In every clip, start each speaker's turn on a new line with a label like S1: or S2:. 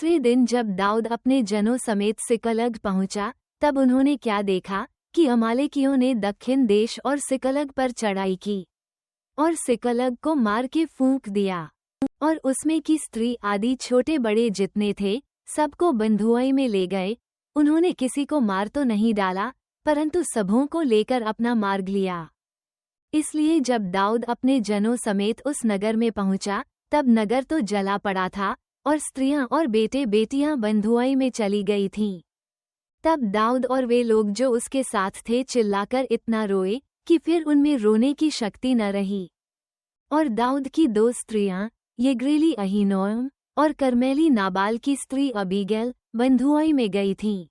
S1: दूसरे दिन जब दाऊद अपने जनों समेत सिकलग पहुंचा, तब उन्होंने क्या देखा कि अमालेकियों ने दक्षिण देश और सिकलग पर चढ़ाई की और सिकलग को मार के फूंक दिया, और उसमें की स्त्री आदि छोटे बड़े जितने थे सबको बंधुआई में ले गए। उन्होंने किसी को मार तो नहीं डाला, परंतु सबों को लेकर अपना मार्ग लिया। इसलिए जब दाऊद अपने जनों समेत उस नगर में पहुंचा, तब नगर तो जला पड़ा था और स्त्रियां और बेटे बेटियां बंधुआई में चली गई थीं। तब दाऊद और वे लोग जो उसके साथ थे चिल्लाकर इतना रोए कि फिर उनमें रोने की शक्ति न रही। और दाऊद की 2 स्त्रियां, येग्रेली अहीनोअम और कर्मेली नाबाल की स्त्री अबीगैल, बंधुआई में गई थीं।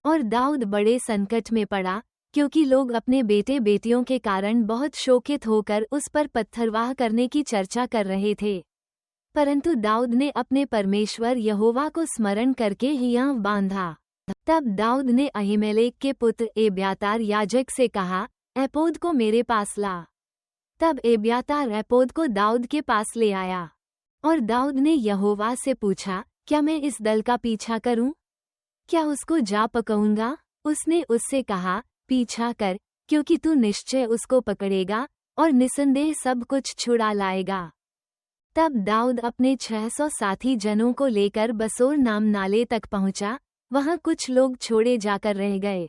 S1: और दाऊद बड़े संकट में पड़ा, क्योंकि लोग अपने बेटे बेटियों के कारण बहुत शोकित होकर उस पर पत्थरवाह करने की चर्चा कर रहे थे। परंतु दाऊद ने अपने परमेश्वर यहोवा को स्मरण करके हियाव बांधा। तब दाऊद ने अहीमेलेक के पुत्र एब्यातार याजक से कहा, एपोद को मेरे पास ला। तब एब्यातार एपोद को दाऊद के पास ले आया। और दाऊद ने यहोवा से पूछा, क्या मैं इस दल का पीछा करूं? क्या उसको जा पकड़ूंगा? उसने उससे कहा, पीछा कर, क्योंकि तू निश्चय उसको पकड़ेगा और निसंदेह सब कुछ छुड़ा लाएगा। तब दाऊद अपने 600 साथी जनों को लेकर बसोर नाम नाले तक पहुंचा। वहां कुछ लोग छोड़े जाकर रह गए।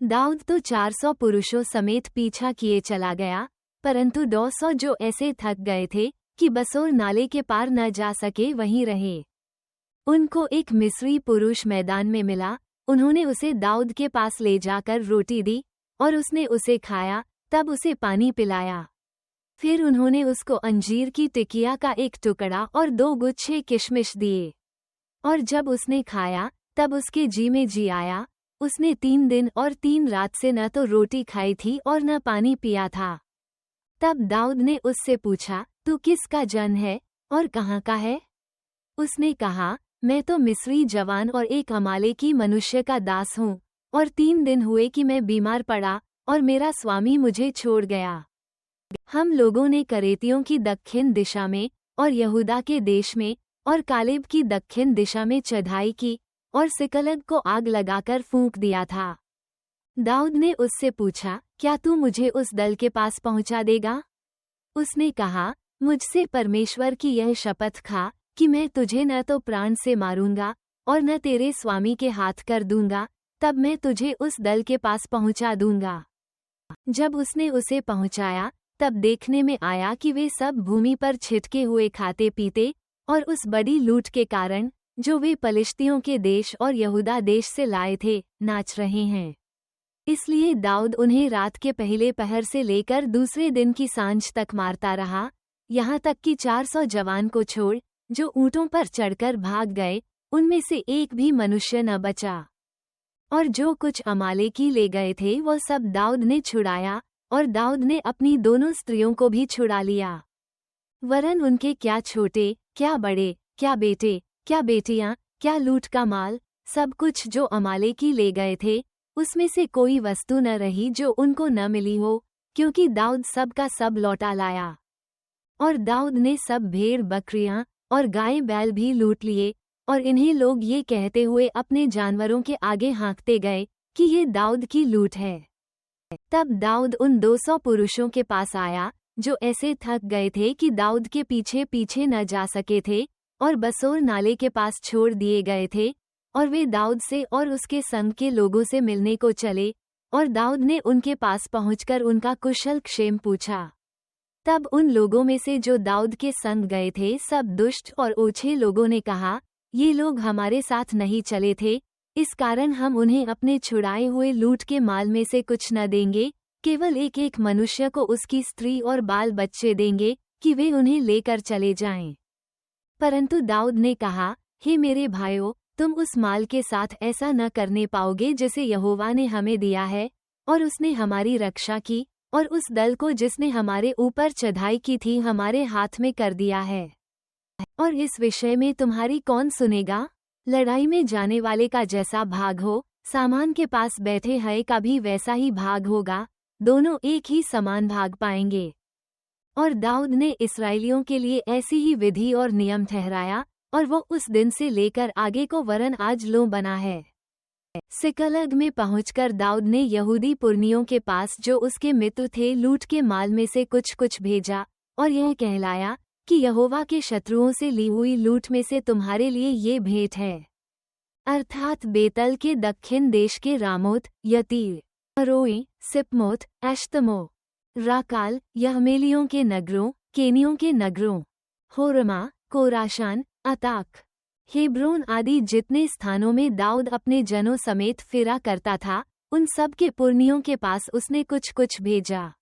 S1: दाऊद तो 400 पुरुषों समेत पीछा किए चला गया, परंतु 200 जो ऐसे थक गए थे कि बसोर नाले के पार न जा सके वहीं रहे। उनको एक मिस्री पुरुष मैदान में मिला। उन्होंने उसे दाऊद के पास ले जाकर रोटी दी और उसने उसे खाया। तब उसे पानी पिलाया। फिर उन्होंने उसको अंजीर की टिकिया का एक टुकड़ा और 2 गुच्छे किशमिश दिए। और जब उसने खाया तब उसके जी में जी आया। उसने 3 दिन और 3 रात से न तो रोटी खाई थी और न पानी पिया था। तब दाऊद ने उससे पूछा, तू किसका जन है और कहाँ का है? उसने कहा, मैं तो मिस्री जवान और एक अमालेकी मनुष्य का दास हूँ, और 3 दिन हुए कि मैं बीमार पड़ा और मेरा स्वामी मुझे छोड़ गया। हम लोगों ने करेतियों की दक्षिण दिशा में और यहूदा के देश में और कालेब की दक्षिण दिशा में चढ़ाई की और सिकलग को आग लगाकर फूंक दिया था। दाऊद ने उससे पूछा, क्या तू मुझे उस दल के पास पहुंचा देगा? उसने कहा, मुझसे परमेश्वर की यह शपथ खा कि मैं तुझे न तो प्राण से मारूंगा और न तेरे स्वामी के हाथ कर दूंगा, तब मैं तुझे उस दल के पास पहुंचा दूंगा। जब उसने उसे पहुंचाया तब देखने में आया कि वे सब भूमि पर छिटके हुए खाते पीते और उस बड़ी लूट के कारण जो वे पलिश्तियों के देश और यहूदा देश से लाए थे नाच रहे हैं। इसलिए दाऊद उन्हें रात के पहले पहर से लेकर दूसरे दिन की सांझ तक मारता रहा, यहाँ तक कि 400 जवान को छोड़ जो ऊँटों पर चढ़कर भाग गए, उनमें से एक भी मनुष्य न बचा। और जो कुछ अमालेकी ले गए थे वह सब दाऊद ने छुड़ाया, और दाऊद ने अपनी दोनों स्त्रियों को भी छुड़ा लिया। वरन उनके क्या छोटे, क्या बड़े, क्या बेटे, क्या बेटियां, क्या लूट का माल, सब कुछ जो अमालेकी ले गए थे, उसमें से कोई वस्तु न रही जो उनको न मिली हो, क्योंकि दाऊद सब का सब लौटा लाया। और दाऊद ने सब भेड़ बकरियां और गाय बैल भी लूट लिए, और इन्हें लोग ये कहते हुए अपने जानवरों के आगे हाँकते गए कि ये दाऊद की लूट है। तब दाऊद उन 200 पुरुषों के पास आया जो ऐसे थक गए थे कि दाऊद के पीछे पीछे न जा सके थे और बसोर नाले के पास छोड़ दिए गए थे, और वे दाऊद से और उसके संग के लोगों से मिलने को चले, और दाऊद ने उनके पास पहुंचकर उनका कुशल क्षेम पूछा। तब उन लोगों में से जो दाऊद के संग गए थे सब दुष्ट और ओछे लोगों ने कहा, ये लोग हमारे साथ नहीं चले थे, इस कारण हम उन्हें अपने छुड़ाए हुए लूट के माल में से कुछ न देंगे, केवल एक एक मनुष्य को उसकी स्त्री और बाल बच्चे देंगे कि वे उन्हें लेकर चले जाएं। परंतु दाऊद ने कहा, हे मेरे भाइयों, तुम उस माल के साथ ऐसा न करने पाओगे जिसे यहोवा ने हमें दिया है, और उसने हमारी रक्षा की, और उस दल को जिसने हमारे ऊपर चढ़ाई की थी हमारे हाथ में कर दिया है। और इस विषय में तुम्हारी कौन सुनेगा? लड़ाई में जाने वाले का जैसा भाग हो, सामान के पास बैठे है का भी वैसा ही भाग होगा, दोनों एक ही समान भाग पाएंगे। और दाऊद ने इस्राएलियों के लिए ऐसी ही विधि और नियम ठहराया, और वो उस दिन से लेकर आगे को वरन आज लो बना है। सिकलग में पहुंचकर दाऊद ने यहूदी पुरनियों के पास जो उसके मित्र थे लूट के माल में से कुछ कुछ भेजा और यह कहलाया कि यहोवा के शत्रुओं से ली हुई लूट में से तुम्हारे लिए ये भेंट है, अर्थात बेतल के दक्षिण देश के रामोत, यतीर, अरोई, सिपमोत, एश्तमो, राकाल, यहमेलियों के नगरों, केनियों के नगरों, होरमा, कोराशान, अताक, हेब्रोन आदि जितने स्थानों में दाऊद अपने जनों समेत फिरा करता था, उन सब के पुरनियों के पास उसने कुछ कुछ भेजा।